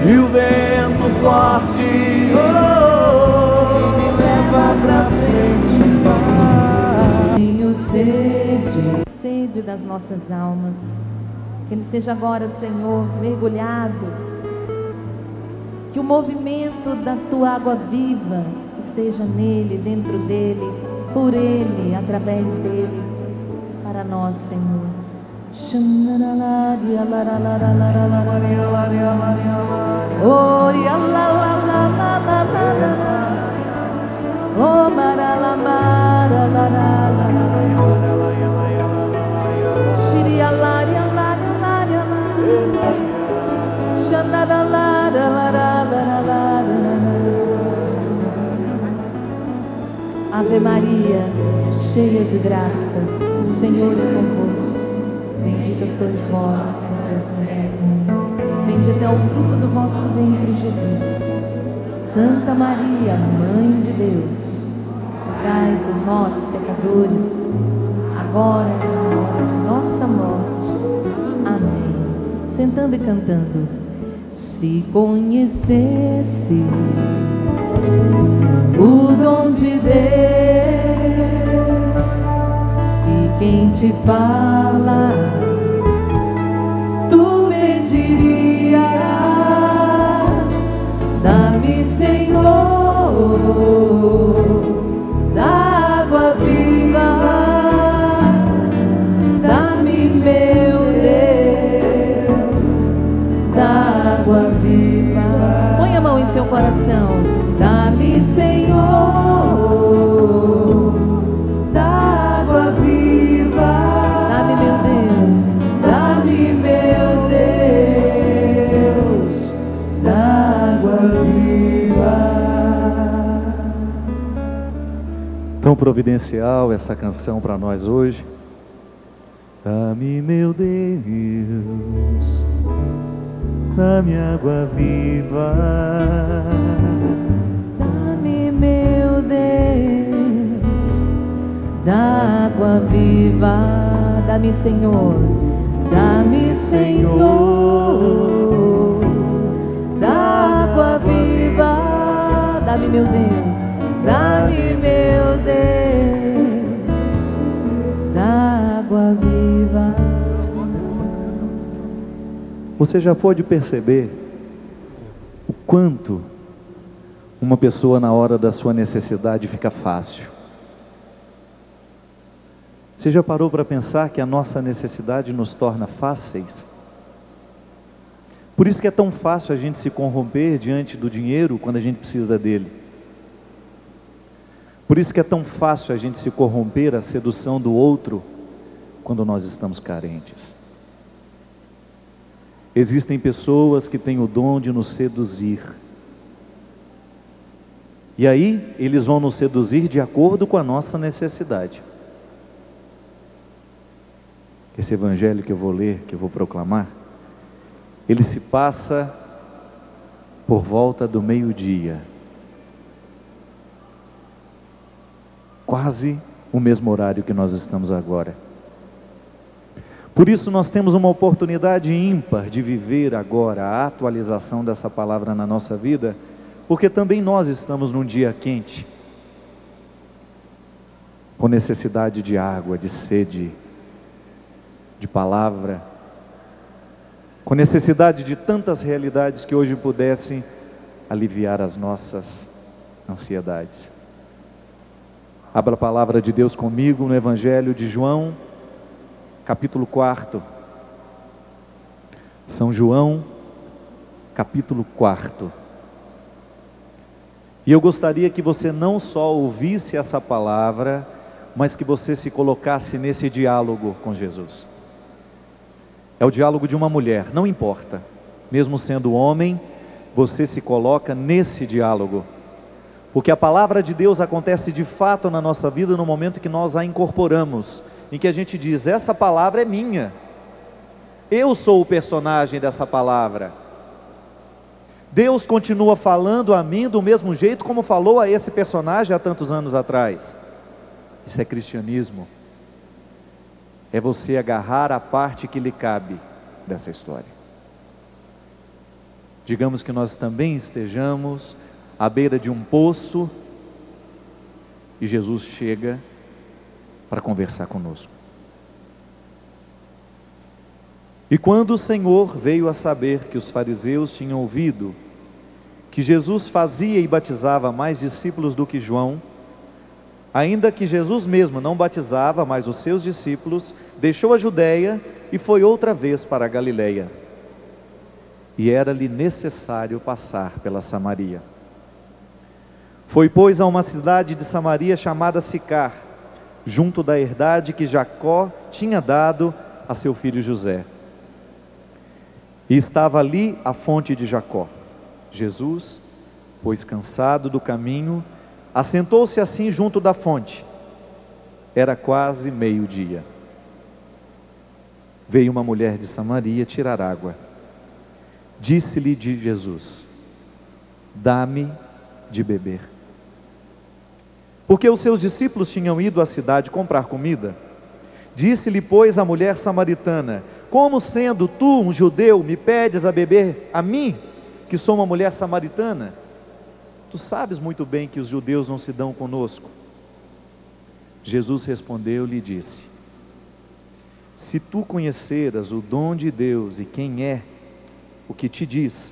e o vento forte me leva pra frente. Tenho sede das nossas almas. Que ele seja agora, Senhor, mergulhado. Que o movimento da tua água viva esteja nele, dentro dele, por ele, através dele, para nós, Senhor. Ave Maria, cheia de graça, o Senhor é convosco. Bendita sois vós entre as mulheres, bendito é o fruto do vosso ventre, Jesus. Santa Maria, Mãe de Deus, rogai por nós, pecadores, agora e na hora de nossa morte. Amém. Sentando e cantando. Se conhecesses o dom de Deus e quem te fala, tu me dirias: dá-me, Senhor, da água viva, dá-me, meu Deus, da água viva. Põe a mão em seu coração. Dá-me, Senhor, da água viva. Dá-me, meu Deus. Dá-me, meu Deus, da água viva. Tão providencial essa canção para nós hoje. Dá-me, meu Deus, dá-me água viva. Dá-me, meu Deus, da água viva. Dá-me, Senhor. Dá-me, Senhor, da água viva. Dá-me, meu Deus. Dá-me, meu Deus, da água viva. Você já pode perceber o quanto uma pessoa na hora da sua necessidade fica fácil? Você já parou para pensar que a nossa necessidade nos torna fáceis? Por isso que é tão fácil a gente se corromper diante do dinheiro quando a gente precisa dele. Por isso que é tão fácil a gente se corromper à sedução do outro quando nós estamos carentes. Existem pessoas que têm o dom de nos seduzir. E aí, eles vão nos seduzir de acordo com a nossa necessidade. Esse evangelho que eu vou ler, que eu vou proclamar, ele se passa por volta do meio-dia. Quase o mesmo horário que nós estamos agora. Por isso nós temos uma oportunidade ímpar de viver agora a atualização dessa palavra na nossa vida, porque também nós estamos num dia quente, com necessidade de água, de sede, de palavra, com necessidade de tantas realidades que hoje pudessem aliviar as nossas ansiedades. Abra a palavra de Deus comigo no Evangelho de João, capítulo 4. São João, capítulo 4. E eu gostaria que você não só ouvisse essa palavra, mas que você se colocasse nesse diálogo com Jesus. É o diálogo de uma mulher, não importa. Mesmo sendo homem, você se coloca nesse diálogo. Porque a palavra de Deus acontece de fato na nossa vida no momento que nós a incorporamos, em que a gente diz: essa palavra é minha, eu sou o personagem dessa palavra. Deus continua falando a mim do mesmo jeito como falou a esse personagem há tantos anos atrás. Isso é cristianismo. É você agarrar a parte que lhe cabe dessa história. Digamos que nós também estejamos à beira de um poço e Jesus chega para conversar conosco. E quando o Senhor veio a saber que os fariseus tinham ouvido que Jesus fazia e batizava mais discípulos do que João, ainda que Jesus mesmo não batizava, mas os seus discípulos, deixou a Judéia e foi outra vez para a Galileia. E era-lhe necessário passar pela Samaria. Foi, pois, a uma cidade de Samaria chamada Sicar, junto da herdade que Jacó tinha dado a seu filho José. E estava ali a fonte de Jacó. Jesus, pois cansado do caminho, assentou-se assim junto da fonte. Era quase meio-dia. Veio uma mulher de Samaria tirar água. Disse-lhe de Jesus: dá-me de beber. Porque os seus discípulos tinham ido à cidade comprar comida. Disse-lhe, pois, a mulher samaritana: como sendo tu um judeu, me pedes a beber a mim, que sou uma mulher samaritana? Tu sabes muito bem que os judeus não se dão conosco. Jesus respondeu-lhe e disse: se tu conheceras o dom de Deus e quem é o que te diz,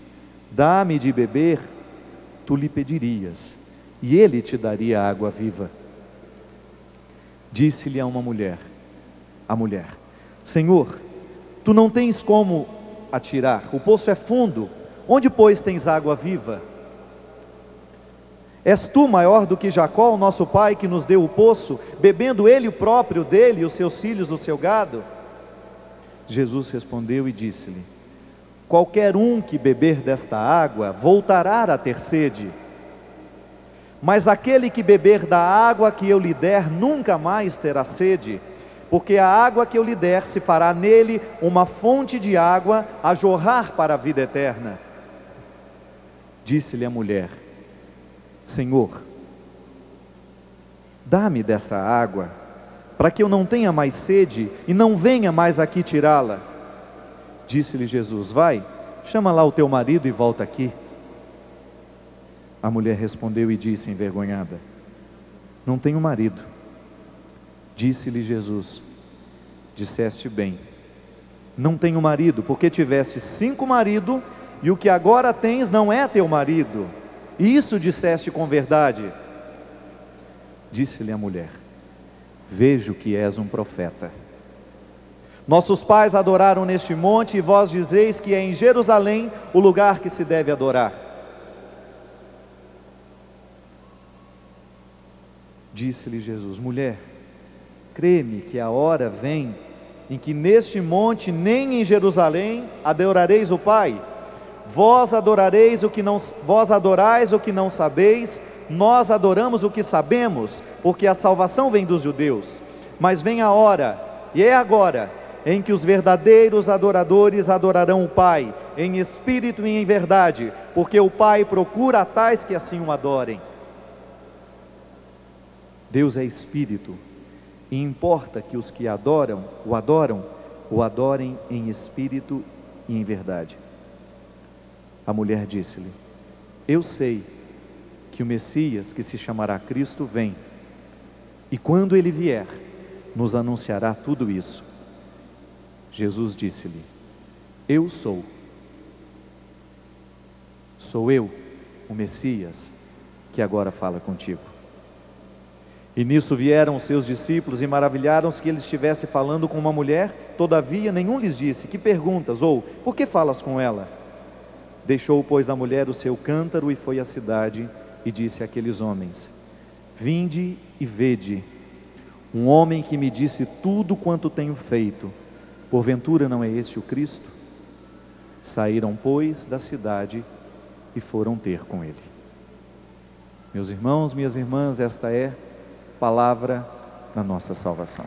dá-me de beber, tu lhe pedirias, e ele te daria água viva. Disse-lhe a mulher: Senhor, tu não tens como atirar, o poço é fundo, onde pois tens água viva? És tu maior do que Jacó, o nosso pai, que nos deu o poço, bebendo ele o próprio dele e os seus filhos do seu gado? Jesus respondeu e disse-lhe: qualquer um que beber desta água voltará a ter sede, mas aquele que beber da água que eu lhe der nunca mais terá sede, porque a água que eu lhe der se fará nele uma fonte de água a jorrar para a vida eterna. Disse-lhe a mulher: Senhor, dá-me dessa água, para que eu não tenha mais sede e não venha mais aqui tirá-la. Disse-lhe Jesus: vai, chama lá o teu marido e volta aqui. A mulher respondeu e disse envergonhada: não tenho marido. Disse-lhe Jesus: disseste bem, não tenho marido, porque tiveste 5 maridos, e o que agora tens não é teu marido. E isso disseste com verdade. Disse-lhe a mulher: vejo que és um profeta. Nossos pais adoraram neste monte, e vós dizeis que é em Jerusalém o lugar que se deve adorar. Disse-lhe Jesus: mulher, crê-me que a hora vem em que neste monte nem em Jerusalém adorareis o Pai. Vós adorais o que não sabeis, nós adoramos o que sabemos, porque a salvação vem dos judeus. Mas vem a hora, e é agora, em que os verdadeiros adoradores adorarão o Pai, em espírito e em verdade, porque o Pai procura tais que assim o adorem. Deus é espírito, e importa que os que o adorem em espírito e em verdade. A mulher disse-lhe: eu sei que o Messias, que se chamará Cristo, vem, e quando ele vier, nos anunciará tudo isso. Jesus disse-lhe: eu sou eu, o Messias, que agora fala contigo. E nisso vieram os seus discípulos e maravilharam-se que ele estivesse falando com uma mulher. Todavia nenhum lhes disse: que perguntas? Ou por que falas com ela? Deixou, pois, a mulher o seu cântaro e foi à cidade e disse àqueles homens: vinde e vede um homem que me disse tudo quanto tenho feito. Porventura não é este o Cristo? Saíram, pois, da cidade e foram ter com ele. Meus irmãos, minhas irmãs, esta é palavra da nossa salvação.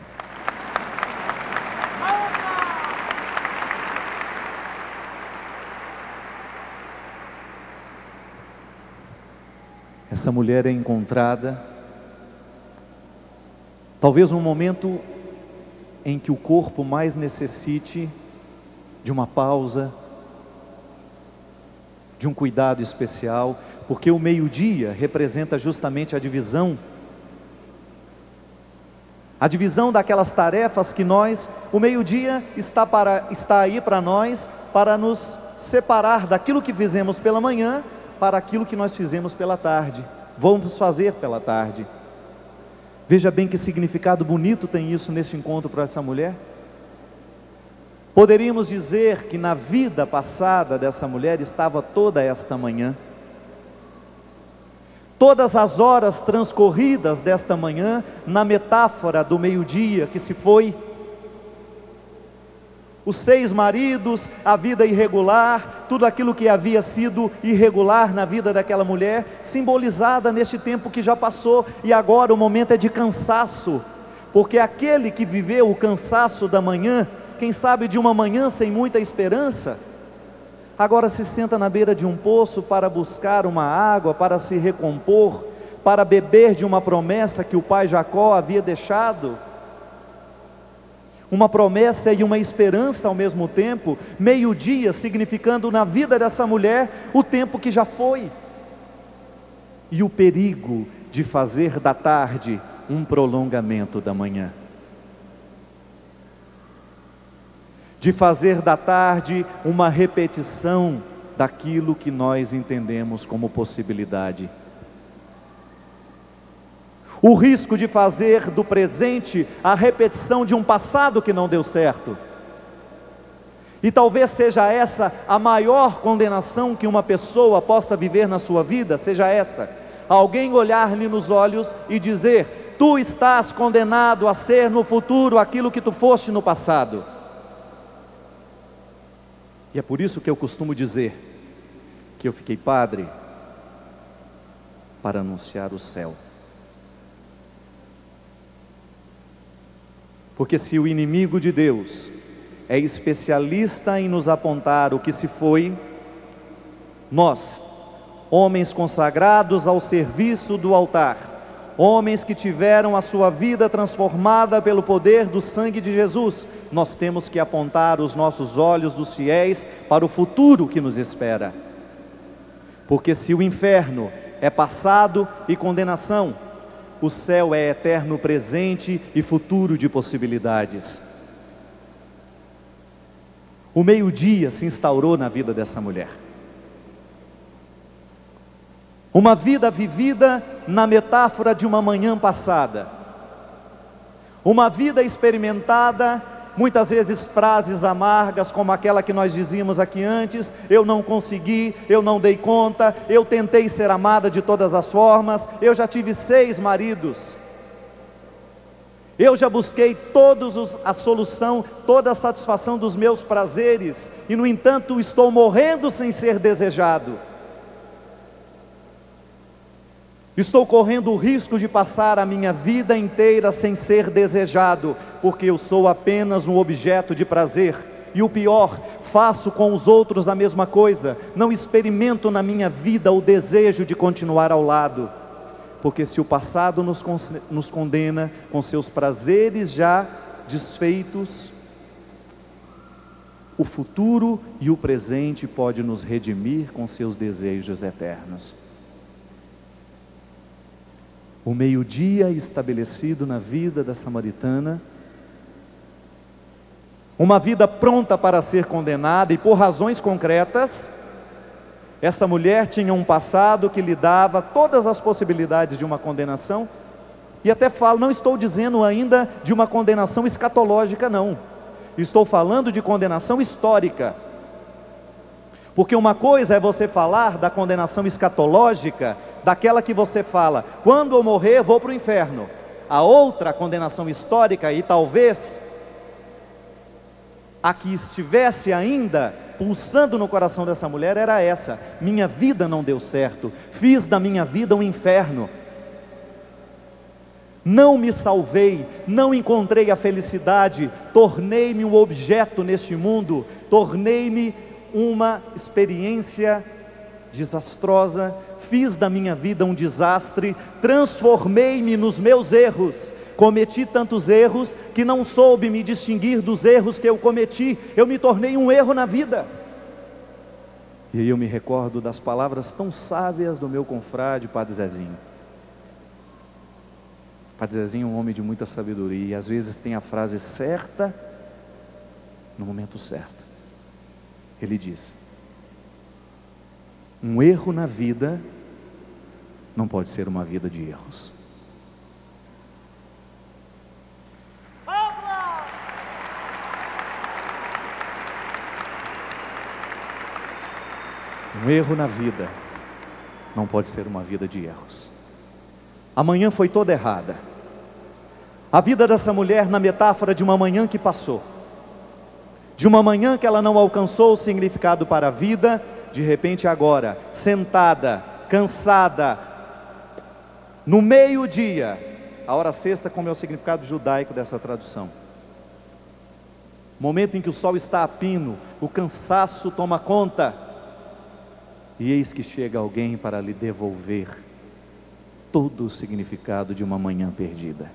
Essa mulher é encontrada, talvez num momento em que o corpo mais necessite de uma pausa, de um cuidado especial, porque o meio-dia representa justamente a divisão daquelas tarefas que o meio-dia está aí para nós, para nos separar daquilo que fizemos pela manhã, para aquilo que nós fizemos pela tarde, vamos fazer pela tarde. Veja bem que significado bonito tem isso nesse encontro para essa mulher. Poderíamos dizer que na vida passada dessa mulher estava toda esta manhã. Todas as horas transcorridas desta manhã, na metáfora do meio-dia que se foi, os 6 maridos, a vida irregular, tudo aquilo que havia sido irregular na vida daquela mulher, simbolizada neste tempo que já passou, e agora o momento é de cansaço, porque aquele que viveu o cansaço da manhã, quem sabe de uma manhã sem muita esperança, agora se senta na beira de um poço para buscar uma água, para se recompor, para beber de uma promessa que o pai Jacó havia deixado, uma promessa e uma esperança ao mesmo tempo, meio-dia significando na vida dessa mulher o tempo que já foi, e o perigo de fazer da tarde um prolongamento da manhã, de fazer da tarde uma repetição daquilo que nós entendemos como possibilidade. O risco de fazer do presente a repetição de um passado que não deu certo. E talvez seja essa a maior condenação que uma pessoa possa viver na sua vida, seja essa: alguém olhar-lhe nos olhos e dizer: tu estás condenado a ser no futuro aquilo que tu foste no passado. E é por isso que eu costumo dizer que eu fiquei padre para anunciar o céu. Porque se o inimigo de Deus é especialista em nos apontar o que se foi, nós, homens consagrados ao serviço do altar, homens que tiveram a sua vida transformada pelo poder do sangue de Jesus, nós temos que apontar os nossos olhos dos fiéis para o futuro que nos espera. Porque se o inferno é passado e condenação, o céu é eterno presente e futuro de possibilidades. O meio-dia se instaurou na vida dessa mulher. Uma vida vivida na metáfora de uma manhã passada. Uma vida experimentada, muitas vezes frases amargas como aquela que nós dizíamos aqui antes: eu não consegui, eu não dei conta, eu tentei ser amada de todas as formas, eu já tive 6 maridos, eu já busquei a solução, toda a satisfação dos meus prazeres, e no entanto estou morrendo sem ser desejado. Estou correndo o risco de passar a minha vida inteira sem ser desejado, porque eu sou apenas um objeto de prazer. E o pior, faço com os outros a mesma coisa, não experimento na minha vida o desejo de continuar ao lado. Porque se o passado nos condena com seus prazeres já desfeitos, o futuro e o presente pode nos redimir com seus desejos eternos. O meio-dia estabelecido na vida da samaritana, uma vida pronta para ser condenada, e por razões concretas. Essa mulher tinha um passado que lhe dava todas as possibilidades de uma condenação, e até falo, não estou dizendo ainda de uma condenação escatológica, não, estou falando de condenação histórica. Porque uma coisa é você falar da condenação escatológica, daquela que você fala, quando eu morrer vou para o inferno. A outra condenação histórica, e talvez a que estivesse ainda pulsando no coração dessa mulher, era essa: minha vida não deu certo, fiz da minha vida um inferno, não me salvei, não encontrei a felicidade, tornei-me um objeto neste mundo, tornei-me uma experiência desastrosa, fiz da minha vida um desastre, transformei-me nos meus erros, cometi tantos erros que não soube me distinguir dos erros que eu cometi, eu me tornei um erro na vida. E aí eu me recordo das palavras tão sábias do meu confrade, Padre Zezinho. Padre Zezinho é um homem de muita sabedoria, e às vezes tem a frase certa, no momento certo. Ele diz: um erro na vida não pode ser uma vida de erros. Um erro na vida não pode ser uma vida de erros. Amanhã foi toda errada. A vida dessa mulher na metáfora de uma manhã que passou, de uma manhã que ela não alcançou o significado para a vida, de repente agora, sentada, cansada, no meio-dia, a hora sexta como é o significado judaico dessa tradução. Momento em que o sol está a pino, o cansaço toma conta, e eis que chega alguém para lhe devolver todo o significado de uma manhã perdida.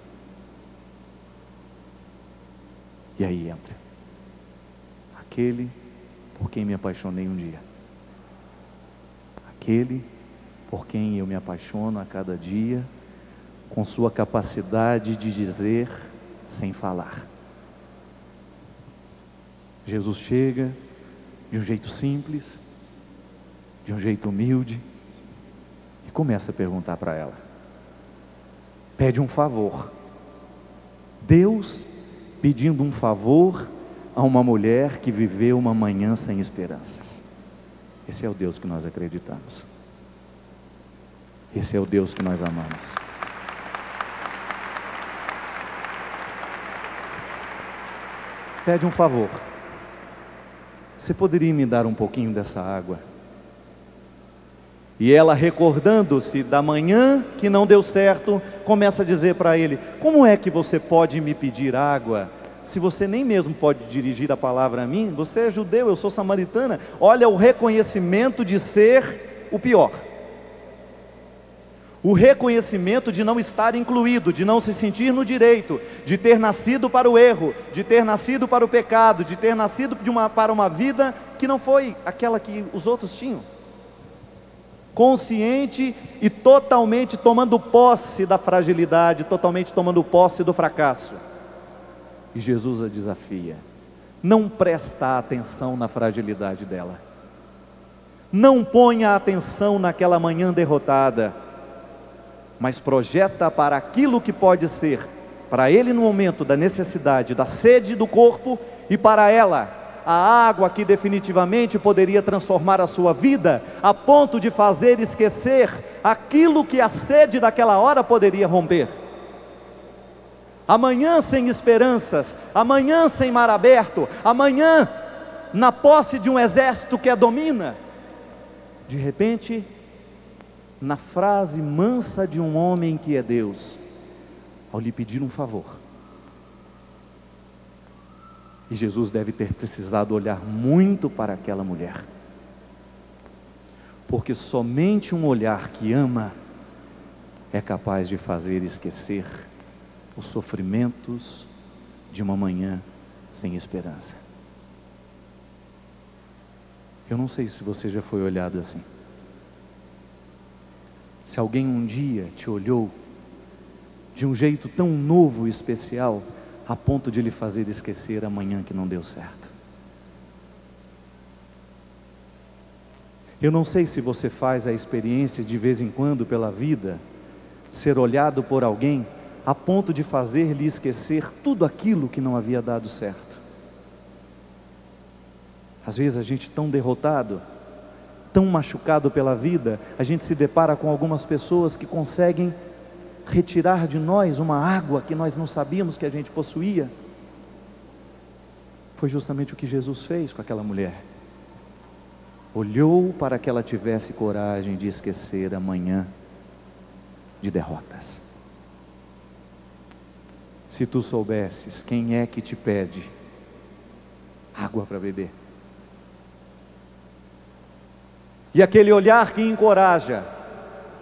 E aí entra aquele por quem me apaixonei um dia, aquele por quem eu me apaixono a cada dia, com sua capacidade de dizer sem falar. Jesus chega de um jeito simples, de um jeito humilde, e começa a perguntar para ela. Pede um favor. Deus pedindo um favor a uma mulher que viveu uma manhã sem esperanças. Esse é o Deus que nós acreditamos. Esse é o Deus que nós amamos. Pede um favor. Você poderia me dar um pouquinho dessa água? E ela, recordando-se da manhã que não deu certo, começa a dizer para ele: como é que você pode me pedir água, se você nem mesmo pode dirigir a palavra a mim? Você é judeu, eu sou samaritana. Olha o reconhecimento de ser o pior, o reconhecimento de não estar incluído, de não se sentir no direito, de ter nascido para o erro, de ter nascido para o pecado, de ter nascido para uma vida que não foi aquela que os outros tinham. Consciente e totalmente tomando posse da fragilidade, totalmente tomando posse do fracasso. E Jesus a desafia: não presta atenção na fragilidade dela, não ponha atenção naquela manhã derrotada, mas projeta para aquilo que pode ser para ele no momento da necessidade, da sede do corpo, e para ela a água que definitivamente poderia transformar a sua vida, a ponto de fazer esquecer aquilo que a sede daquela hora poderia romper. Amanhã sem esperanças, amanhã sem mar aberto, amanhã na posse de um exército que a domina. De repente, na frase mansa de um homem que é Deus, ao lhe pedir um favor. E Jesus deve ter precisado olhar muito para aquela mulher, porque somente um olhar que ama é capaz de fazer esquecer os sofrimentos de uma manhã sem esperança. Eu não sei se você já foi olhado assim. Se alguém um dia te olhou de um jeito tão novo e especial, a ponto de lhe fazer esquecer a manhã que não deu certo. Eu não sei se você faz a experiência de vez em quando pela vida, ser olhado por alguém a ponto de fazer-lhe esquecer tudo aquilo que não havia dado certo. Às vezes a gente tão derrotado, tão machucado pela vida, a gente se depara com algumas pessoas que conseguem retirar de nós uma água que nós não sabíamos que a gente possuía. Foi justamente o que Jesus fez com aquela mulher. Olhou para que ela tivesse coragem de esquecer a manhã de derrotas. Se tu soubesses quem é que te pede água para beber, e aquele olhar que encoraja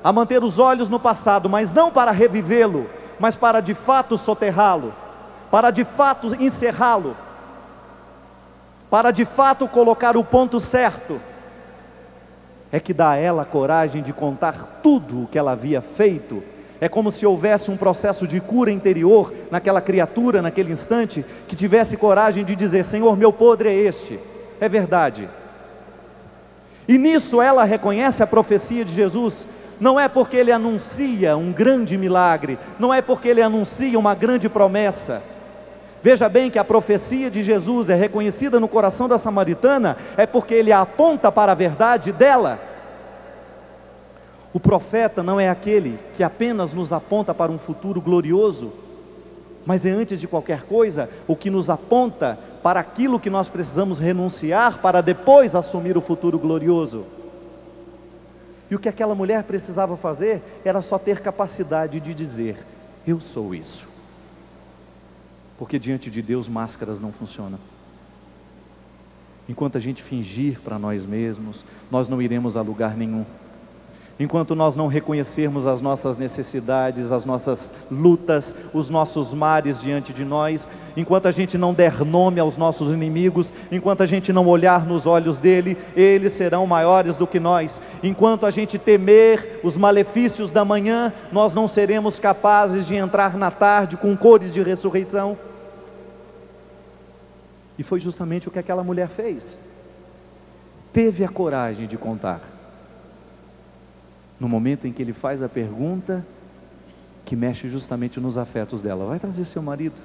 a manter os olhos no passado, mas não para revivê-lo, mas para de fato soterrá-lo, para de fato encerrá-lo, para de fato colocar o ponto certo, é que dá a ela a coragem de contar tudo o que ela havia feito. É como se houvesse um processo de cura interior naquela criatura, naquele instante, que tivesse coragem de dizer: Senhor, meu podre é este, é verdade. E nisso ela reconhece a profecia de Jesus. Não é porque ele anuncia um grande milagre, não é porque ele anuncia uma grande promessa. Veja bem que a profecia de Jesus é reconhecida no coração da samaritana, é porque ele aponta para a verdade dela. O profeta não é aquele que apenas nos aponta para um futuro glorioso, mas é, antes de qualquer coisa, o que nos aponta para aquilo que nós precisamos renunciar para depois assumir o futuro glorioso. E o que aquela mulher precisava fazer era só ter capacidade de dizer: eu sou isso. Porque diante de Deus máscaras não funcionam. Enquanto a gente fingir para nós mesmos, nós não iremos a lugar nenhum. Enquanto nós não reconhecermos as nossas necessidades, as nossas lutas, os nossos mares diante de nós, enquanto a gente não der nome aos nossos inimigos, enquanto a gente não olhar nos olhos dele, eles serão maiores do que nós. Enquanto a gente temer os malefícios da manhã, nós não seremos capazes de entrar na tarde com cores de ressurreição. E foi justamente o que aquela mulher fez. Teve a coragem de contar. No momento em que ele faz a pergunta que mexe justamente nos afetos dela: vai trazer seu marido?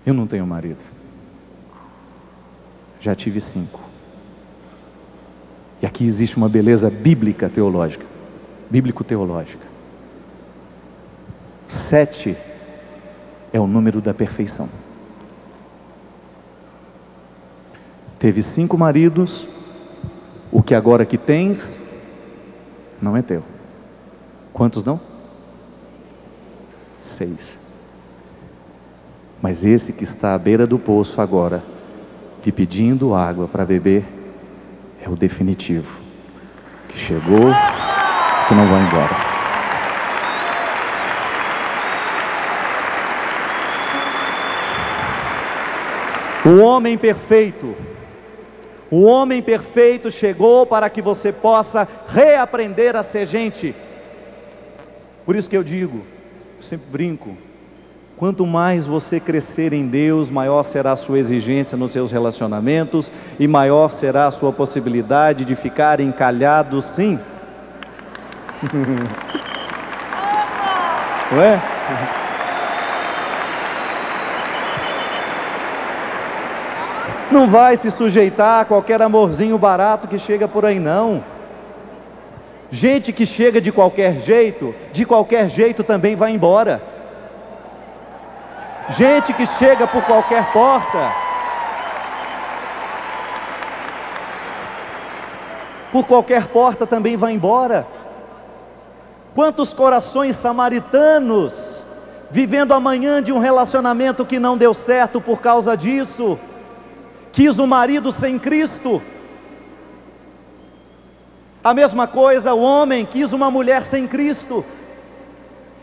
Eu não tenho marido. Já tive 5. E aqui existe uma beleza bíblica teológica, bíblico-teológica. 7 é o número da perfeição. Teve 5 maridos. O que agora que tens não é teu. Quantos não? 6. Mas esse que está à beira do poço agora, te pedindo água para beber, é o definitivo, que chegou, que não vai embora. O homem perfeito, o homem perfeito chegou para que você possa reaprender a ser gente. Por isso que eu digo, eu sempre brinco, quanto mais você crescer em Deus, maior será a sua exigência nos seus relacionamentos, e maior será a sua possibilidade de ficar encalhado, sim. Não é? Não vai se sujeitar a qualquer amorzinho barato que chega por aí, não. Gente que chega de qualquer jeito também vai embora. Gente que chega por qualquer porta, também vai embora. Quantos corações samaritanos vivendo amanhã de um relacionamento que não deu certo por causa disso? Quis um marido sem Cristo. A mesma coisa, o homem quis uma mulher sem Cristo.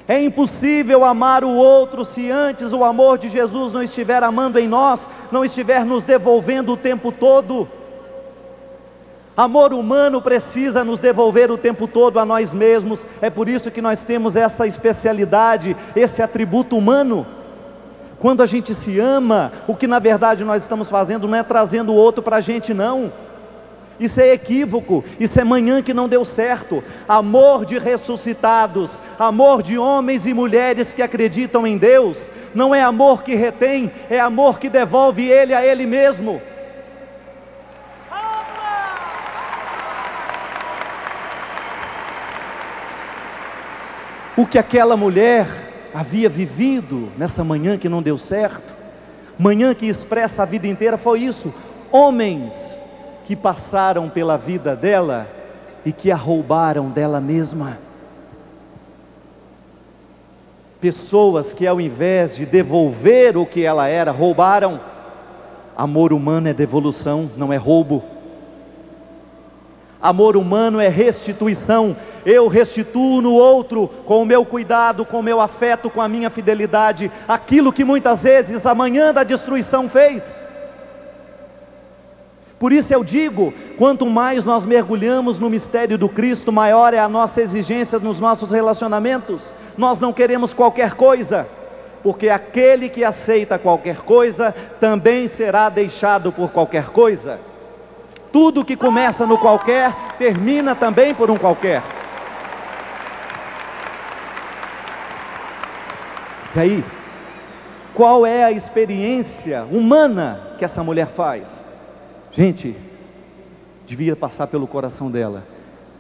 É impossível amar o outro se antes o amor de Jesus não estiver amando em nós, não estiver nos devolvendo o tempo todo. Amor humano precisa nos devolver o tempo todo a nós mesmos. É por isso que nós temos essa especialidade, esse atributo humano. Quando a gente se ama, o que na verdade nós estamos fazendo não é trazendo o outro para a gente, não. Isso é equívoco, isso é manhã que não deu certo. Amor de ressuscitados, amor de homens e mulheres que acreditam em Deus, não é amor que retém, é amor que devolve ele a ele mesmo. O que aquela mulher havia vivido nessa manhã que não deu certo, manhã que expressa a vida inteira, foi isso: homens que passaram pela vida dela e que a roubaram dela mesma. Pessoas que ao invés de devolver o que ela era, roubaram. Amor humano é devolução, não é roubo. Amor humano é restituição. Eu restituo no outro, com o meu cuidado, com o meu afeto, com a minha fidelidade, aquilo que muitas vezes a manhã da destruição fez. Por isso eu digo, quanto mais nós mergulhamos no mistério do Cristo, maior é a nossa exigência nos nossos relacionamentos. Nós não queremos qualquer coisa, porque aquele que aceita qualquer coisa, também será deixado por qualquer coisa. Tudo que começa no qualquer, termina também por um qualquer. E aí, qual é a experiência humana que essa mulher faz? Gente, devia passar pelo coração dela: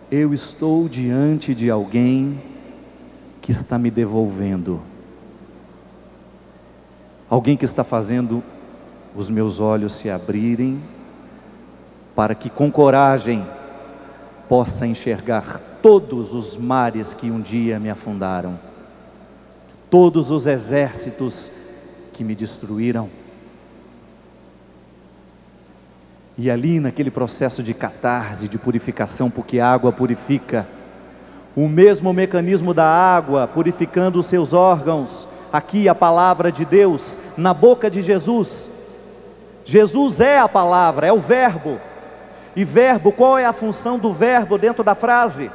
eu estou diante de alguém que está me devolvendo, alguém que está fazendo os meus olhos se abrirem, para que com coragem possa enxergar todos os mares que um dia me afundaram, todos os exércitos que me destruíram. E ali naquele processo de catarse, de purificação, porque a água purifica, o mesmo mecanismo da água purificando os seus órgãos, aqui a palavra de Deus, na boca de Jesus. Jesus é a palavra, é o verbo. E verbo, qual é a função do verbo dentro da frase?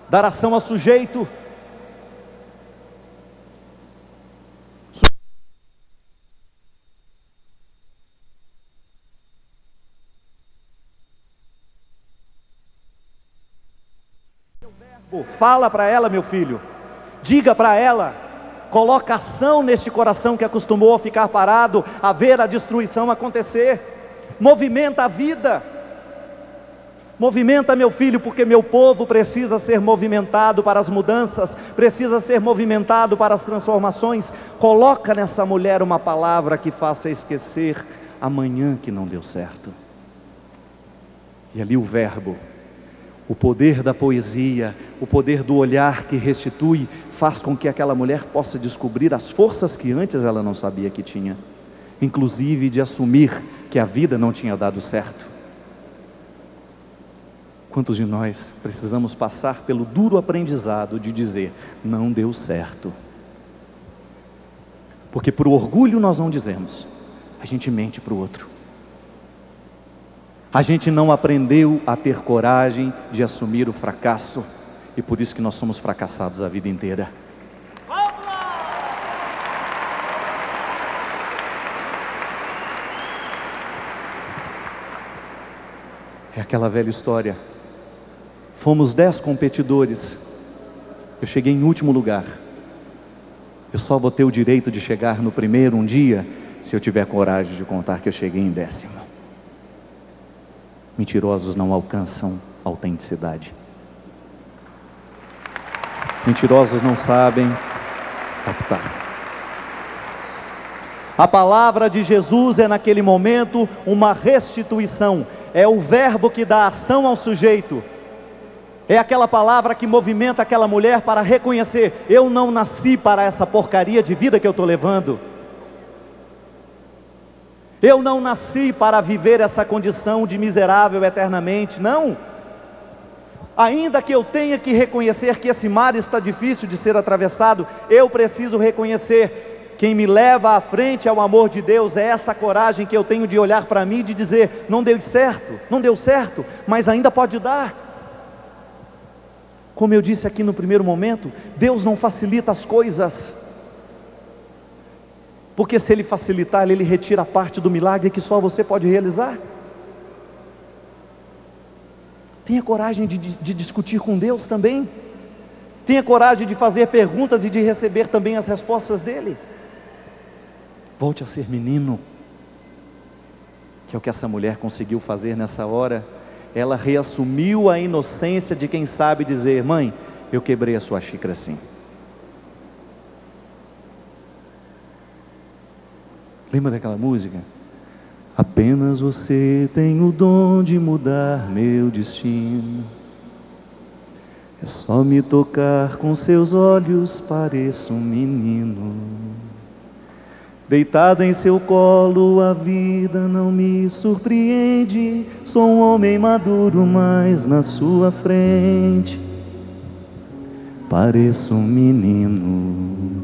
Dar ação ao sujeito. Fala para ela, meu filho, diga para ela, coloca ação neste coração que acostumou a ficar parado, a ver a destruição acontecer. Movimenta a vida, movimenta, meu filho, porque meu povo precisa ser movimentado para as mudanças, precisa ser movimentado para as transformações. Coloca nessa mulher uma palavra que faça esquecer amanhã que não deu certo. E ali o verbo, o poder da poesia, o poder do olhar que restitui, faz com que aquela mulher possa descobrir as forças que antes ela não sabia que tinha, inclusive de assumir que a vida não tinha dado certo. Quantos de nós precisamos passar pelo duro aprendizado de dizer, não deu certo? Porque por orgulho nós não dizemos, a gente mente para o outro. A gente não aprendeu a ter coragem de assumir o fracasso, e por isso que nós somos fracassados a vida inteira. É aquela velha história, fomos 10 competidores, eu cheguei em último lugar, eu só vou ter o direito de chegar no primeiro um dia, se eu tiver coragem de contar que eu cheguei em 10º. Mentirosos não alcançam autenticidade. Mentirosos não sabem captar. A palavra de Jesus é naquele momento uma restituição. É o verbo que dá ação ao sujeito. É aquela palavra que movimenta aquela mulher para reconhecer: eu não nasci para essa porcaria de vida que eu estou levando. Eu não nasci para viver essa condição de miserável eternamente, não. Ainda que eu tenha que reconhecer que esse mar está difícil de ser atravessado, eu preciso reconhecer, quem me leva à frente ao amor de Deus, é essa coragem que eu tenho de olhar para mim e de dizer, não deu certo, mas ainda pode dar. Como eu disse aqui no primeiro momento, Deus não facilita as coisas, porque se Ele facilitar, Ele retira a parte do milagre que só você pode realizar. Tenha coragem de discutir com Deus também. Tenha coragem de fazer perguntas e de receber também as respostas dEle. Volte a ser menino, que é o que essa mulher conseguiu fazer nessa hora. Ela reassumiu a inocência de quem sabe dizer, mãe, eu quebrei a sua xícara sim. Lembra daquela música? Apenas você tem o dom de mudar meu destino. É só me tocar com seus olhos, pareço um menino. Deitado em seu colo, a vida não me surpreende. Sou um homem maduro, mas na sua frente pareço um menino.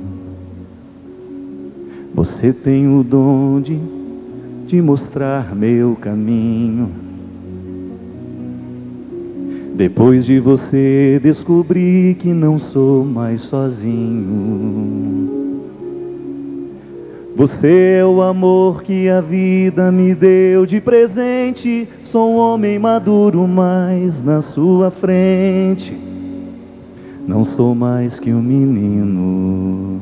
Você tem o dom de de mostrar meu caminho. Depois de você descobri que não sou mais sozinho. Você é o amor que a vida me deu de presente. Sou um homem maduro, mas na sua frente não sou mais que um menino.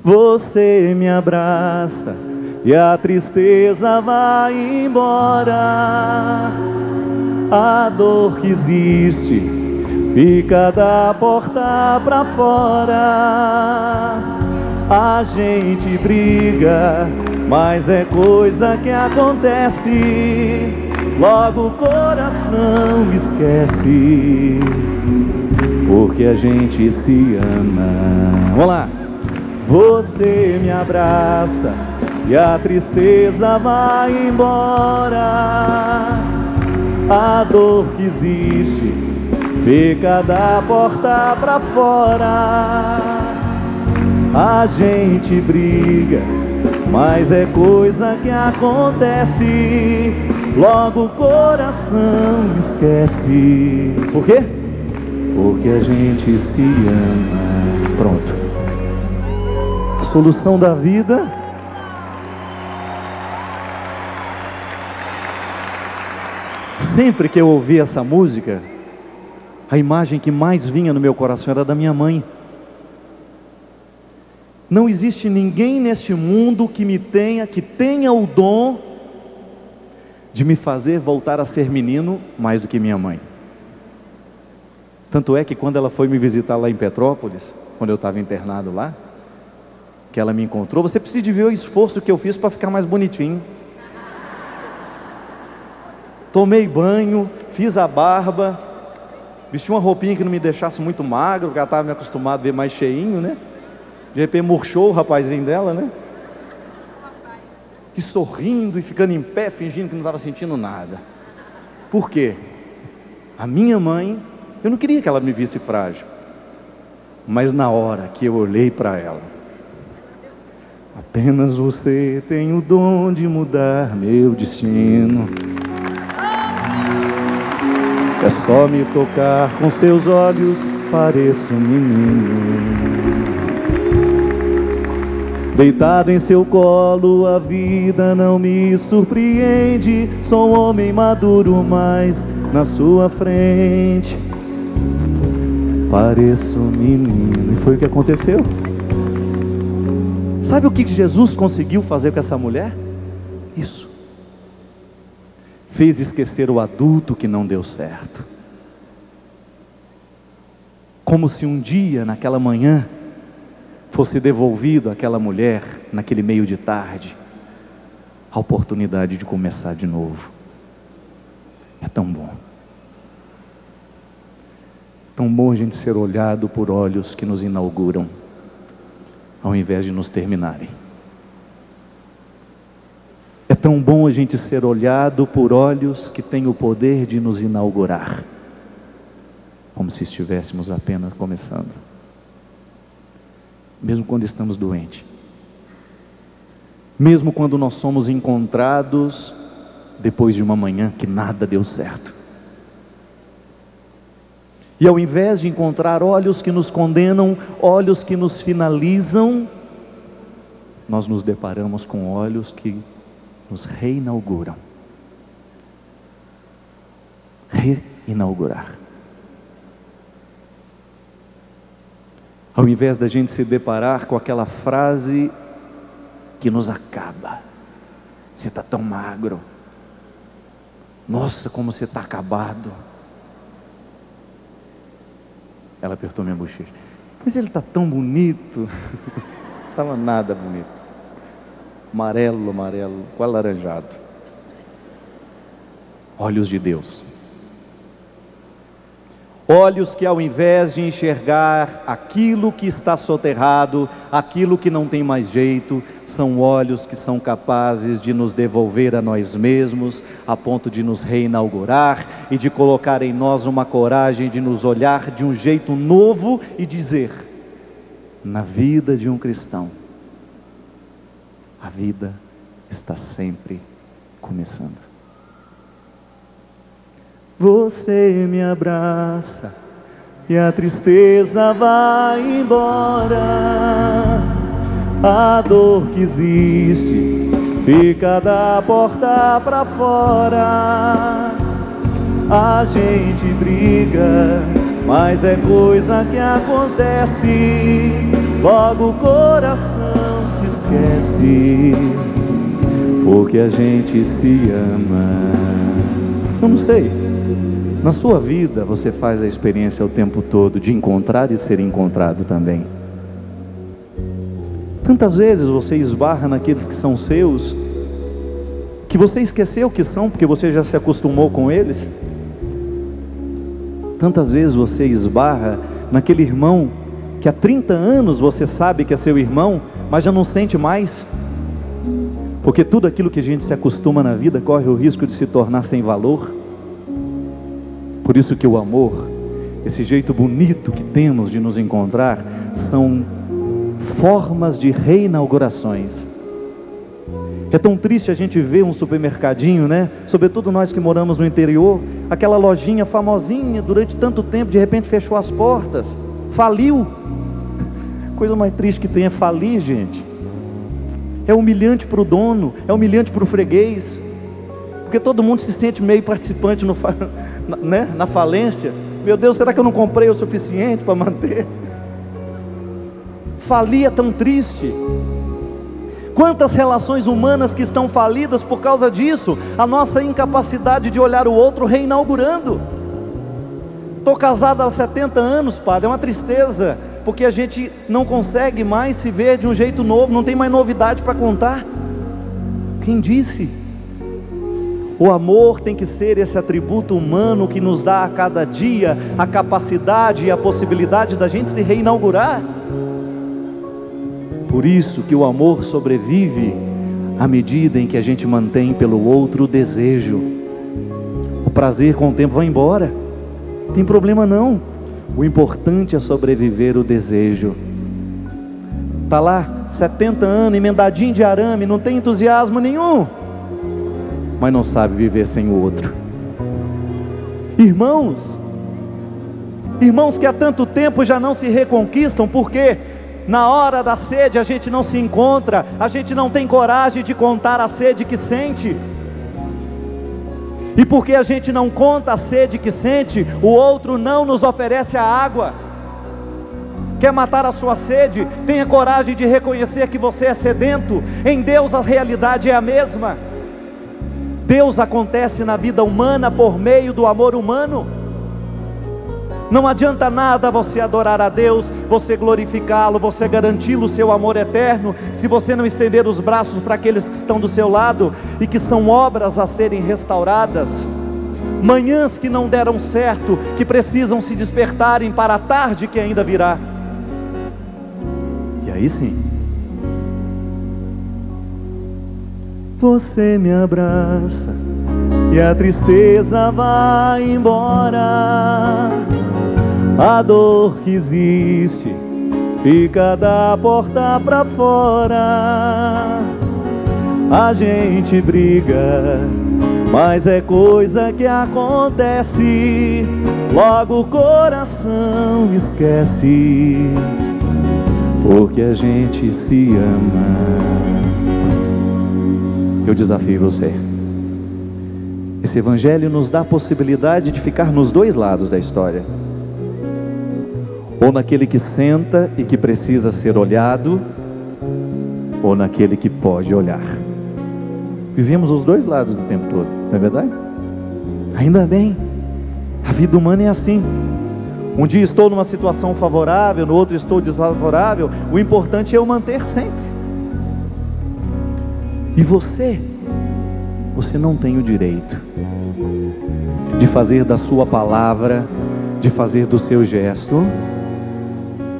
Você me abraça e a tristeza vai embora. A dor que existe fica da porta pra fora. A gente briga, mas é coisa que acontece. Logo o coração esquece, porque a gente se ama. Vamos lá. Você me abraça e a tristeza vai embora. A dor que existe fica da porta pra fora. A gente briga, mas é coisa que acontece. Logo o coração esquece. Por quê? Porque a gente se ama. Pronto. A solução da vida sempre que eu ouvia essa música, a imagem que mais vinha no meu coração era da minha mãe. Não existe ninguém neste mundo que tenha o dom de me fazer voltar a ser menino mais do que minha mãe. Tanto é que quando ela foi me visitar lá em Petrópolis, quando eu estava internado lá, que ela me encontrou, você precisa de ver o esforço que eu fiz para ficar mais bonitinho. Tomei banho, fiz a barba, vesti uma roupinha que não me deixasse muito magro, porque ela estava me acostumado a ver mais cheinho, né? De repente murchou o rapazinho dela, né? E sorrindo e ficando em pé, fingindo que não estava sentindo nada. Por quê? A minha mãe, eu não queria que ela me visse frágil. Mas na hora que eu olhei para ela, apenas você tem o dom de mudar meu destino. É só me tocar com seus olhos, pareço um menino. Deitado em seu colo, a vida não me surpreende. Sou um homem maduro, mas na sua frente pareço um menino. E foi o que aconteceu. Sabe o que Jesus conseguiu fazer com essa mulher? Isso. Fez esquecer o adulto que não deu certo. Como se um dia, naquela manhã, fosse devolvido àquela mulher, naquele meio de tarde, a oportunidade de começar de novo. É tão bom. Tão bom a gente ser olhado por olhos que nos inauguram, ao invés de nos terminarem. É tão bom a gente ser olhado por olhos que têm o poder de nos inaugurar, como se estivéssemos apenas começando. Mesmo quando estamos doentes, mesmo quando nós somos encontrados depois de uma manhã que nada deu certo, e ao invés de encontrar olhos que nos condenam, olhos que nos finalizam, nós nos deparamos com olhos que nos reinauguram. Reinaugurar. Ao invés da gente se deparar com aquela frase que nos acaba. Você está tão magro. Nossa, como você está acabado. Ela apertou minha bochecha. Mas ele está tão bonito. Não estava nada bonito. Amarelo, quase alaranjado. Olhos de Deus. Olhos que ao invés de enxergar aquilo que está soterrado, aquilo que não tem mais jeito, são olhos que são capazes de nos devolver a nós mesmos, a ponto de nos reinaugurar e de colocar em nós uma coragem de nos olhar de um jeito novo e dizer, na vida de um cristão, a vida está sempre começando. Você me abraça e a tristeza vai embora. A dor que existe fica da porta pra fora. A gente briga, mas é coisa que acontece. Logo o coração se esquece, porque a gente se ama. Eu não sei, na sua vida você faz a experiência o tempo todo de encontrar e ser encontrado também. Tantas vezes você esbarra naqueles que são seus, que você esqueceu que são, porque você já se acostumou com eles. Tantas vezes você esbarra naquele irmão que há 30 anos você sabe que é seu irmão, mas já não sente mais, porque tudo aquilo que a gente se acostuma na vida corre o risco de se tornar sem valor. Por isso que o amor, esse jeito bonito que temos de nos encontrar, são formas de reinaugurações. É tão triste a gente ver um supermercadinho, né? Sobretudo nós que moramos no interior, aquela lojinha famosinha, durante tanto tempo, de repente fechou as portas, faliu. Coisa mais triste que tem é falir, gente. É humilhante para o dono, é humilhante para o freguês, porque todo mundo se sente meio participante na falência. Meu Deus, será que eu não comprei o suficiente para manter? Falir é tão triste. Quantas relações humanas que estão falidas por causa disso, a nossa incapacidade de olhar o outro reinaugurando. Estou casado há 70 anos, padre, é uma tristeza, porque a gente não consegue mais se ver de um jeito novo, não tem mais novidade para contar. Quem disse? O amor tem que ser esse atributo humano que nos dá a cada dia a capacidade e a possibilidade da gente se reinaugurar. Por isso que o amor sobrevive à medida em que a gente mantém pelo outro o desejo. O prazer com o tempo vai embora, não tem problema não. O importante é sobreviver o desejo. Está lá, 70 anos, emendadinho de arame, não tem entusiasmo nenhum, mas não sabe viver sem o outro. Irmãos que há tanto tempo já não se reconquistam, porque na hora da sede a gente não se encontra, a gente não tem coragem de contar a sede que sente. E porque a gente não conta a sede que sente, o outro não nos oferece a água. Quer matar a sua sede? Tenha coragem de reconhecer que você é sedento. Em Deus a realidade é a mesma. Deus acontece na vida humana por meio do amor humano. Não adianta nada você adorar a Deus, você glorificá-lo, você garantir o seu amor eterno, se você não estender os braços para aqueles que estão do seu lado e que são obras a serem restauradas. Manhãs que não deram certo, que precisam se despertarem para a tarde que ainda virá. E aí sim, você me abraça e a tristeza vai embora. A dor que existe fica da porta pra fora. A gente briga, mas é coisa que acontece. Logo o coração esquece, porque a gente se ama. Eu desafio você. Esse evangelho nos dá a possibilidade de ficar nos dois lados da história. Ou naquele que senta e que precisa ser olhado, ou naquele que pode olhar. Vivemos os dois lados o tempo todo, não é verdade? Ainda bem, a vida humana é assim. Um dia estou numa situação favorável, no outro estou desfavorável. O importante é eu manter sempre. E você não tem o direito de fazer da sua palavra, de fazer do seu gesto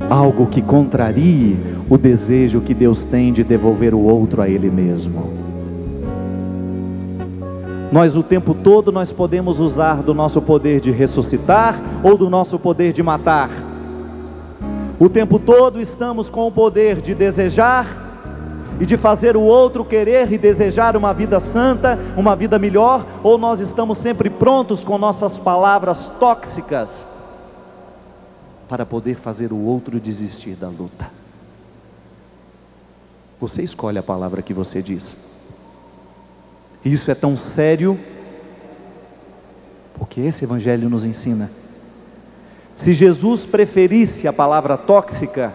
algo que contrarie o desejo que Deus tem de devolver o outro a Ele mesmo. Nós o tempo todo nós podemos usar do nosso poder de ressuscitar ou do nosso poder de matar. O tempo todo estamos com o poder de desejar e de fazer o outro querer e desejar uma vida santa, uma vida melhor, ou nós estamos sempre prontos com nossas palavras tóxicas para poder fazer o outro desistir da luta? Você escolhe a palavra que você diz. E isso é tão sério, porque esse evangelho nos ensina. Se Jesus preferisse a palavra tóxica,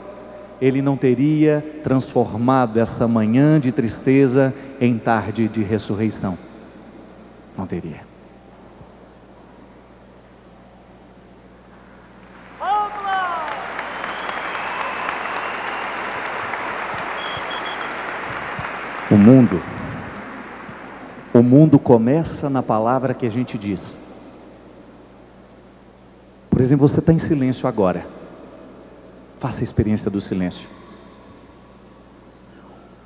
Ele não teria transformado essa manhã de tristeza em tarde de ressurreição. Não teria. O mundo começa na palavra que a gente diz. Por exemplo, você está em silêncio agora. Faça a experiência do silêncio.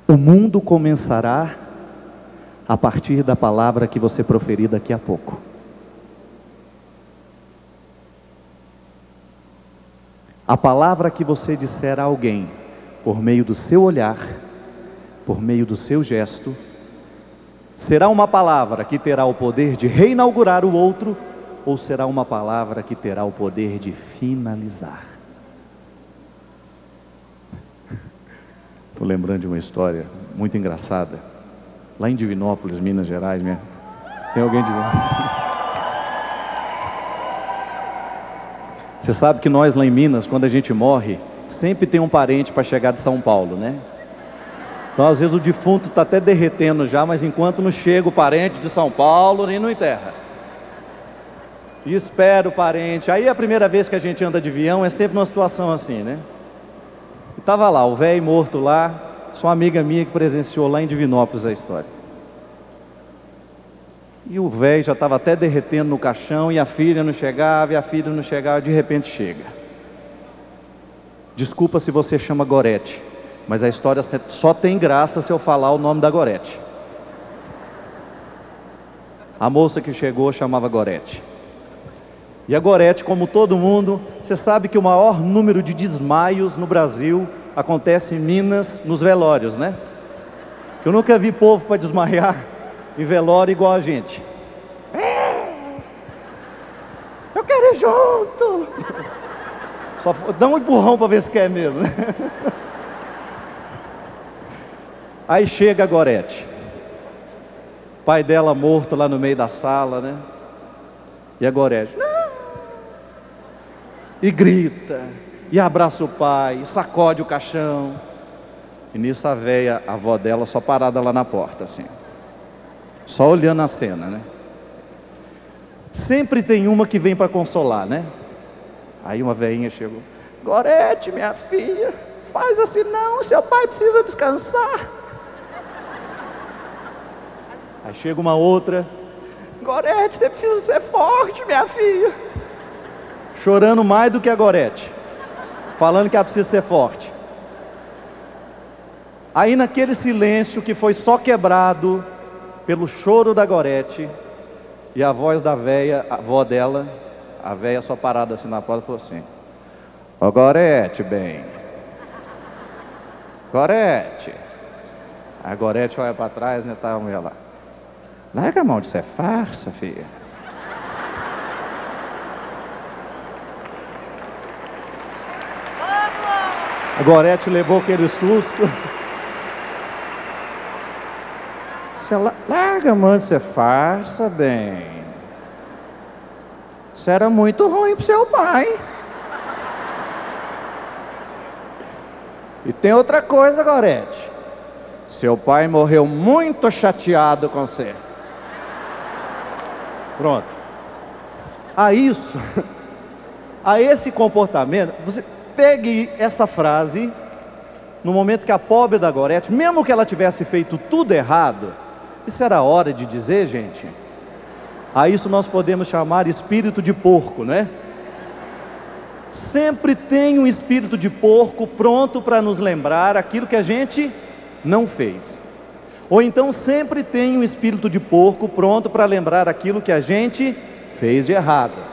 O mundo começará a partir da palavra que você proferir daqui a pouco. A palavra que você disser a alguém, por meio do seu olhar, por meio do seu gesto, será uma palavra que terá o poder de reinaugurar o outro, ou será uma palavra que terá o poder de finalizar? Estou lembrando de uma história muito engraçada, lá em Divinópolis, Minas Gerais mesmo. Tem alguém de Você sabe que nós lá em Minas, quando a gente morre, sempre tem um parente para chegar de São Paulo, né? Então às vezes o defunto está até derretendo já, mas enquanto não chega o parente de São Paulo, nem não enterra. E espera o parente. Aí a primeira vez que a gente anda de avião é sempre uma situação assim, né? E estava lá, o velho morto lá, sua amiga minha que presenciou lá em Divinópolis a história. E o velho já estava até derretendo no caixão, e a filha não chegava, de repente chega. Desculpa se você chama Gorete, mas a história só tem graça se eu falar o nome da Gorete. A moça que chegou chamava Gorete. E a Gorete, como todo mundo, você sabe que o maior número de desmaios no Brasil acontece em Minas, nos velórios, né? Eu nunca vi povo para desmaiar em velório igual a gente. Eu quero ir junto. Só dá um empurrão para ver se quer mesmo, né? Aí chega a Gorete, pai dela morto lá no meio da sala, né? E a Gorete, não! E grita, e abraça o pai, e sacode o caixão. E nisso a véia, a avó dela, só parada lá na porta, assim, só olhando a cena, né? Sempre tem uma que vem para consolar, né? Aí uma veinha chegou, Gorete, minha filha, faz assim não, seu pai precisa descansar. Aí chega uma outra, Gorete, você precisa ser forte, minha filha. Chorando mais do que a Gorete, falando que ela precisa ser forte. Aí naquele silêncio que foi só quebrado pelo choro da Gorete e a voz da véia, a avó dela, a véia só parada assim na porta, falou assim, ó Gorete, bem, Gorete. A Gorete olha para trás, né, tá a mulher lá, larga a mão de ser farsa, filha. A Gorete levou aquele susto. Você larga a mão de ser farsa, bem. Isso era muito ruim pro seu pai. E tem outra coisa, Gorete. Seu pai morreu muito chateado com você. Pronto. A esse comportamento, você pegue essa frase, no momento que a pobre da Gorete, mesmo que ela tivesse feito tudo errado, isso era hora de dizer, gente. A isso nós podemos chamar espírito de porco, né? Sempre tem um espírito de porco pronto para nos lembrar aquilo que a gente não fez. Ou então sempre tem um espírito de porco pronto para lembrar aquilo que a gente fez de errado.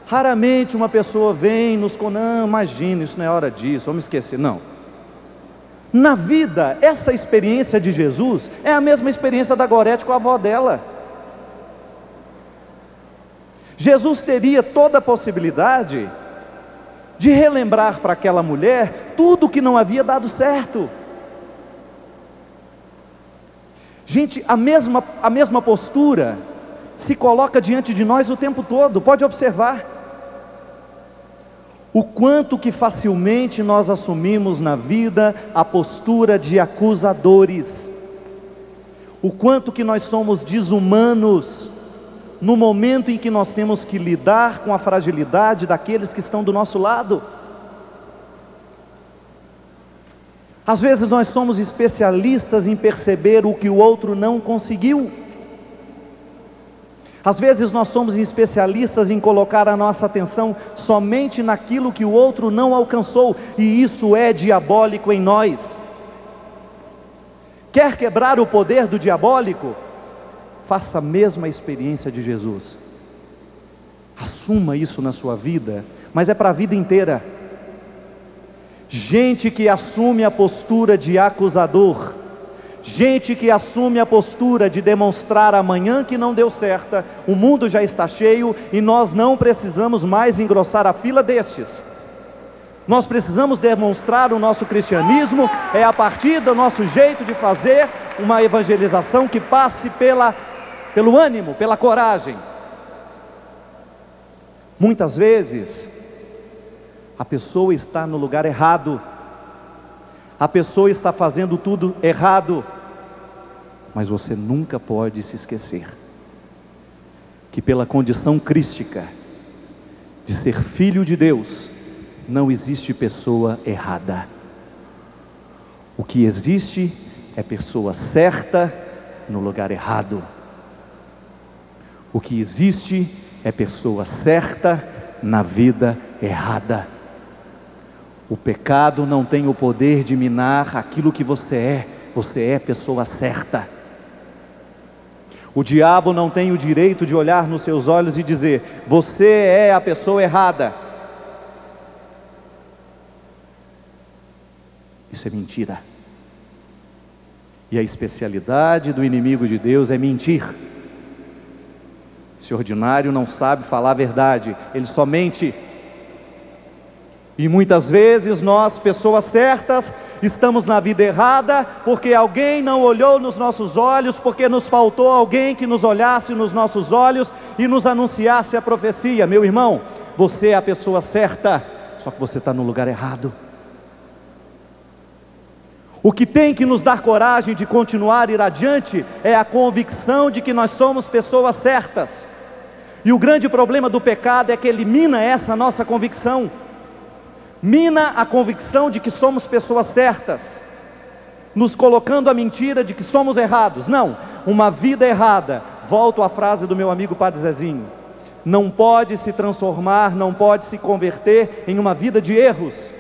Raramente uma pessoa vem nos não, imagina, isso não é hora disso, vamos esquecer. Não. Na vida, essa experiência de Jesus é a mesma experiência da Gorete com a avó dela. Jesus teria toda a possibilidade de relembrar para aquela mulher tudo que não havia dado certo. Gente, a mesma postura se coloca diante de nós o tempo todo. Pode observar o quanto que facilmente nós assumimos na vida a postura de acusadores, o quanto que nós somos desumanos no momento em que nós temos que lidar com a fragilidade daqueles que estão do nosso lado. Às vezes nós somos especialistas em perceber o que o outro não conseguiu. Às vezes nós somos especialistas em colocar a nossa atenção somente naquilo que o outro não alcançou, e isso é diabólico em nós. Quer quebrar o poder do diabólico? Faça a mesma experiência de Jesus. Assuma isso na sua vida, mas é para a vida inteira. Gente que assume a postura de acusador, gente que assume a postura de demonstrar amanhã que não deu certo, o mundo já está cheio e nós não precisamos mais engrossar a fila destes. Nós precisamos demonstrar o nosso cristianismo, é a partir do nosso jeito de fazer uma evangelização que passe pelo ânimo, pela coragem. Muitas vezes, a pessoa está no lugar errado, a pessoa está fazendo tudo errado, mas você nunca pode se esquecer que pela condição crística de ser filho de Deus, não existe pessoa errada. O que existe é pessoa certa no lugar errado. O que existe é pessoa certa na vida errada. O pecado não tem o poder de minar aquilo que você é pessoa certa. O diabo não tem o direito de olhar nos seus olhos e dizer: você é a pessoa errada. Isso é mentira. E a especialidade do inimigo de Deus é mentir. Esse ordinário não sabe falar a verdade, ele só mente. E muitas vezes nós, pessoas certas, estamos na vida errada, porque alguém não olhou nos nossos olhos, porque nos faltou alguém que nos olhasse nos nossos olhos e nos anunciasse a profecia. Meu irmão, você é a pessoa certa, só que você está no lugar errado. O que tem que nos dar coragem de continuar a ir adiante é a convicção de que nós somos pessoas certas. E o grande problema do pecado é que ele mina essa nossa convicção. Mina a convicção de que somos pessoas certas, nos colocando a mentira de que somos errados. Não, uma vida errada, volto à frase do meu amigo Padre Zezinho, não pode se transformar, não pode se converter em uma vida de erros.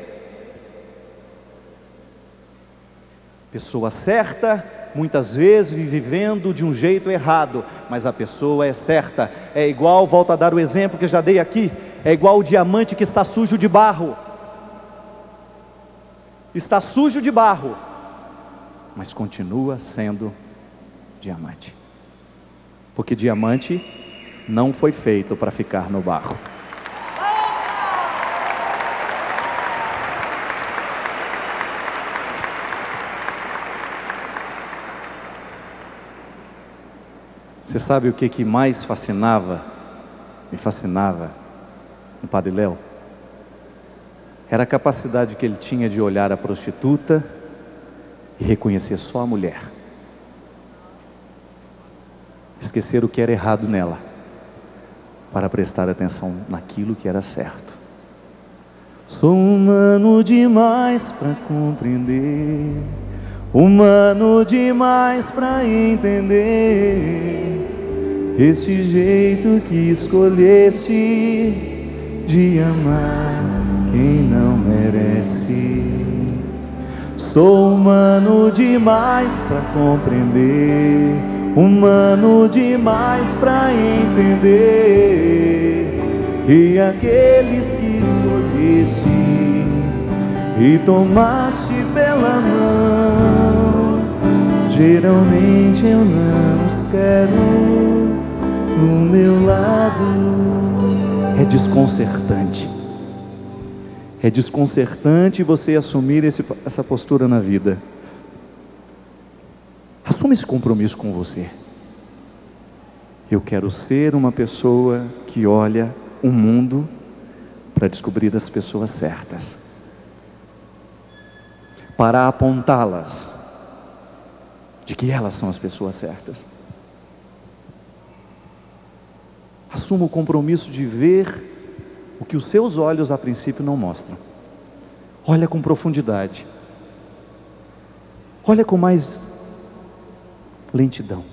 Pessoa certa, muitas vezes vivendo de um jeito errado, mas a pessoa é certa. É igual, volto a dar o exemplo que eu já dei aqui, é igual o diamante que está sujo de barro. Está sujo de barro, mas continua sendo diamante, porque diamante não foi feito para ficar no barro. Você sabe o que mais me fascinava no Padre Léo? Era a capacidade que ele tinha de olhar a prostituta e reconhecer só a mulher. Esquecer o que era errado nela, para prestar atenção naquilo que era certo. Sou humano demais para compreender, humano demais para entender esse jeito que escolheste de amar quem não merece. Sou humano demais para compreender, humano demais para entender, e aqueles que escolheste e tomaste pela mão geralmente eu não os quero do meu lado. É desconcertante. É desconcertante você assumir essa postura na vida. Assuma esse compromisso com você. Eu quero ser uma pessoa que olha o mundo para descobrir as pessoas certas, para apontá-las de que elas são as pessoas certas. Assuma o compromisso de ver o que os seus olhos a princípio não mostram. Olha com profundidade. Olha com mais lentidão.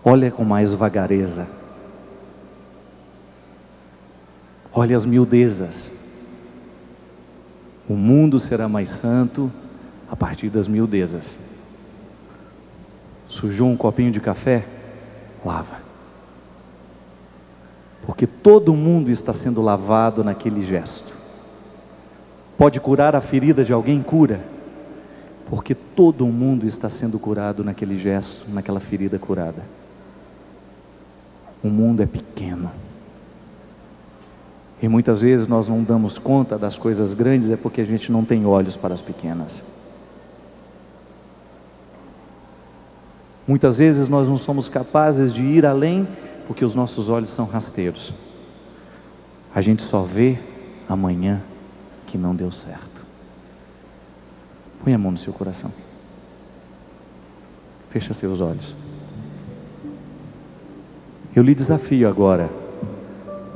Olha com mais vagareza. Olha as miudezas. O mundo será mais santo a partir das miudezas. Sujou um copinho de café? Lava. Porque todo mundo está sendo lavado naquele gesto. Pode curar a ferida de alguém? Cura. Porque todo mundo está sendo curado naquele gesto, naquela ferida curada. O mundo é pequeno. E muitas vezes nós não damos conta das coisas grandes, é porque a gente não tem olhos para as pequenas. Muitas vezes nós não somos capazes de ir além, porque os nossos olhos são rasteiros. A gente só vê amanhã que não deu certo. Põe a mão no seu coração. Fecha seus olhos. Eu lhe desafio agora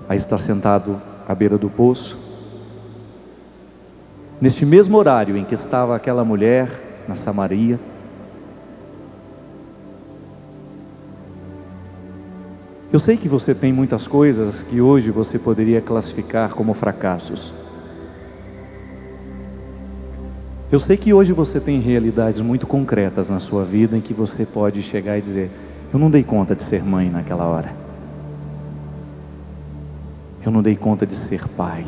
a estar sentado à beira do poço, neste mesmo horário em que estava aquela mulher na Samaria. Eu sei que você tem muitas coisas que hoje você poderia classificar como fracassos. Eu sei que hoje você tem realidades muito concretas na sua vida em que você pode chegar e dizer: eu não dei conta de ser mãe naquela hora. Eu não dei conta de ser pai.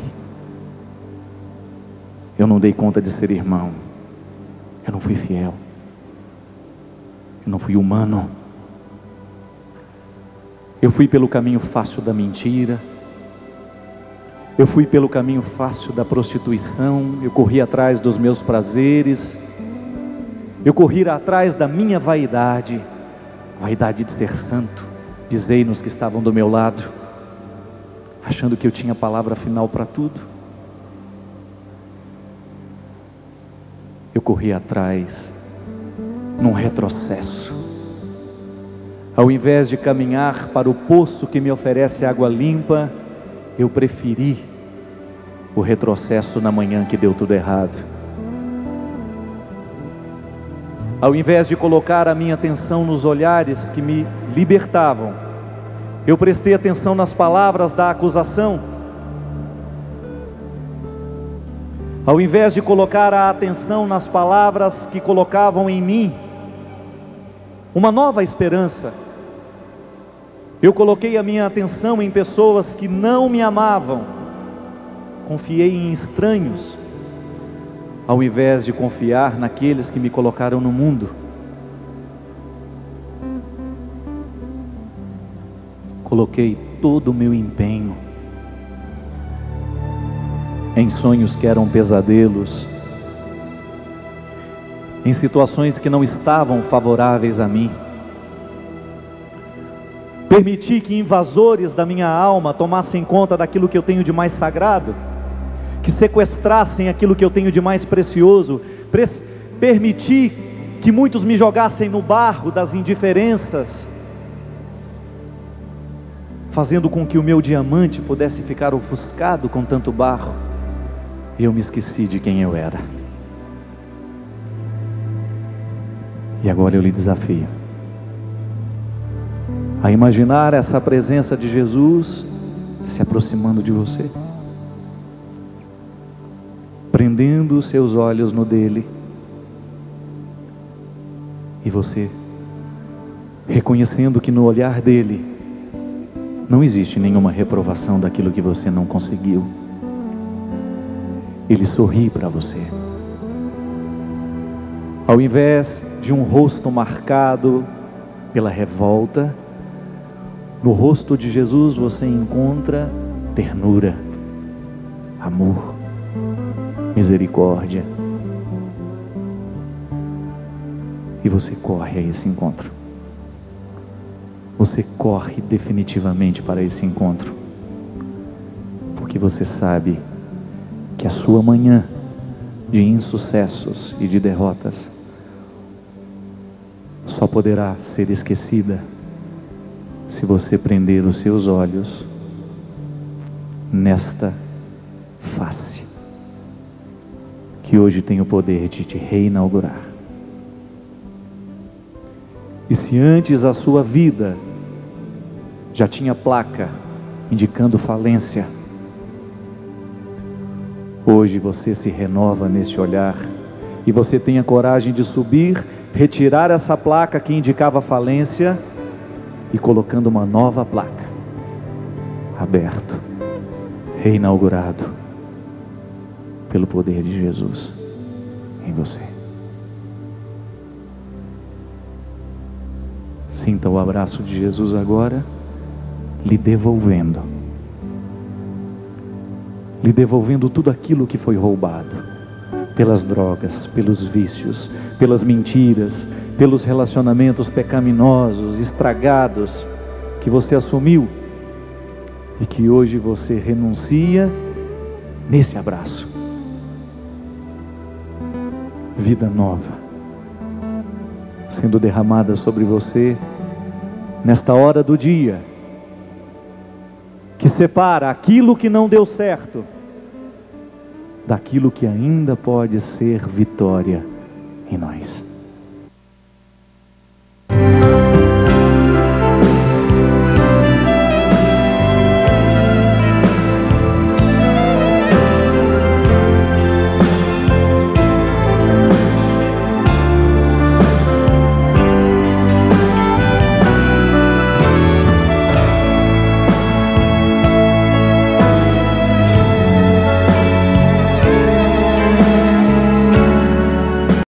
Eu não dei conta de ser irmão. Eu não fui fiel. Eu não fui humano. Eu fui pelo caminho fácil da mentira. Eu fui pelo caminho fácil da prostituição. Eu corri atrás dos meus prazeres. Eu corri atrás da minha vaidade. Vaidade de ser santo. Pisei nos que estavam do meu lado, achando que eu tinha a palavra final para tudo. Eu corri atrás num retrocesso. Ao invés de caminhar para o poço que me oferece água limpa, eu preferi o retrocesso na manhã que deu tudo errado. Ao invés de colocar a minha atenção nos olhares que me libertavam, eu prestei atenção nas palavras da acusação. Ao invés de colocar a atenção nas palavras que colocavam em mim uma nova esperança, eu coloquei a minha atenção em pessoas que não me amavam. Confiei em estranhos, ao invés de confiar naqueles que me colocaram no mundo. Coloquei todo o meu empenho em sonhos que eram pesadelos, em situações que não estavam favoráveis a mim. Permiti que invasores da minha alma tomassem conta daquilo que eu tenho de mais sagrado, que sequestrassem aquilo que eu tenho de mais precioso. Permiti que muitos me jogassem no barro das indiferenças, fazendo com que o meu diamante pudesse ficar ofuscado com tanto barro. E eu me esqueci de quem eu era. E agora eu lhe desafio a imaginar essa presença de Jesus se aproximando de você, prendendo os seus olhos no dele, e você reconhecendo que no olhar dele não existe nenhuma reprovação daquilo que você não conseguiu. Ele sorri para você. Ao invés de um rosto marcado pela revolta, no rosto de Jesus você encontra ternura, amor, misericórdia. E você corre a esse encontro. Você corre definitivamente para esse encontro, porque você sabe que a sua manhã de insucessos e de derrotas só poderá ser esquecida se você prender os seus olhos nesta face, que hoje tem o poder de te reinaugurar. E se antes a sua vida já tinha placa indicando falência, hoje você se renova neste olhar e você tem a coragem de subir, retirar essa placa que indicava falência e colocando uma nova placa, aberto, reinaugurado pelo poder de Jesus em você. Sinta o abraço de Jesus agora, lhe devolvendo tudo aquilo que foi roubado pelas drogas, pelos vícios, pelas mentiras, pelos relacionamentos pecaminosos, estragados, que você assumiu e que hoje você renuncia nesse abraço. Vida nova sendo derramada sobre você nesta hora do dia, que separa aquilo que não deu certo daquilo que ainda pode ser vitória em nós.